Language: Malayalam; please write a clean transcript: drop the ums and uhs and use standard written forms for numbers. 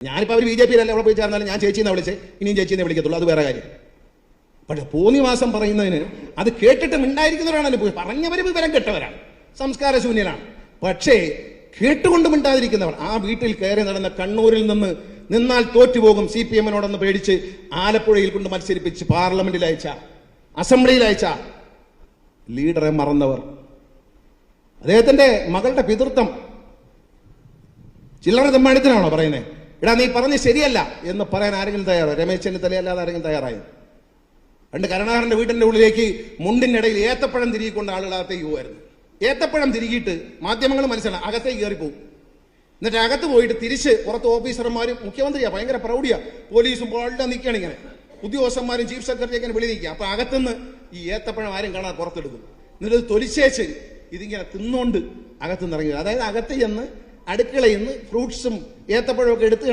ഞാനിപ്പോൾ അവർ BJP അവിടെ പോയി ചേർന്നാലും ഞാൻ ചേച്ചിയെന്ന് വിളിച്ച് ഇനിയും ചേച്ചിയെന്നെ വിളിക്കത്തുള്ളൂ, അത് വേറെ കാര്യം. പക്ഷെ പോന്നിവാസം പറയുന്നതിന് അത് കേട്ടിട്ട് മിണ്ടായിരിക്കുന്നവരാണല്ലോ. പറഞ്ഞവർ വിവരം കെട്ടവരാണ്, സംസ്കാരശൂന്യനാണ്. പക്ഷേ കേട്ടുകൊണ്ട് മിണ്ടാതിരിക്കുന്നവർ, ആ വീട്ടിൽ കയറി നടന്ന കണ്ണൂരിൽ നിന്നാൽ തോറ്റുപോകും CPM-നോടെന്ന് പേടിച്ച് ആലപ്പുഴയിൽ കൊണ്ട് മത്സരിപ്പിച്ച് പാർലമെന്റിൽ അയച്ച, അസംബ്ലിയിൽ അയച്ച ലീഡറെ മറന്നവർ. അദ്ദേഹത്തിന്റെ മകളുടെ പിതൃത്വം ചില്ലറ തെമ്മാടിത്തനാണോ പറയുന്നത്? എടാ നീ പറഞ്ഞ് ശരിയല്ല എന്ന് പറയാൻ ആരെങ്കിലും തയ്യാറായി? രമേശ് ചെന്നിത്തല അല്ലാതെ ആരെങ്കിലും തയ്യാറായി? പണ്ട് കരുണാകരന്റെ വീടിന്റെ ഉള്ളിലേക്ക് മുണ്ടിനിടയിൽ ഏത്തപ്പഴം തിരികൊണ്ട് ആളുകൾ അകത്തേക്ക് പോകുമായിരുന്നു. ഏത്തപ്പഴം തിരികിയിട്ട് മാധ്യമങ്ങൾ മനസ്സിലാണ് അകത്തേക്ക് കയറിപ്പോകും. എന്നിട്ട് അകത്ത് പോയിട്ട് തിരിച്ച് പുറത്ത് ഓഫീസർമാരും, മുഖ്യമന്ത്രിയാ ഭയങ്കര പ്രൗഢിയാ, പോലീസും എല്ലാം നിൽക്കുകയാണ്, ഇങ്ങനെ ഉദ്യോഗസ്ഥന്മാരും ചീഫ് സെക്രട്ടറി ഒക്കെ വിളി നിൽക്കുക. അപ്പൊ അകത്തുനിന്ന് ഈ ഏത്തപ്പഴം ആരും കാണാൻ പുറത്തെടുക്കും. എന്നിട്ട് തൊലിച്ചേച്ച് ഇതിങ്ങനെ തിന്നുകൊണ്ട് അകത്തുനിന്ന് ഇറങ്ങി. അതായത് അകത്ത് ചെന്ന് അടുക്കളയിൽ നിന്ന് ഫ്രൂട്ട്സും ഏത്തപ്പഴമൊക്കെ എടുത്ത്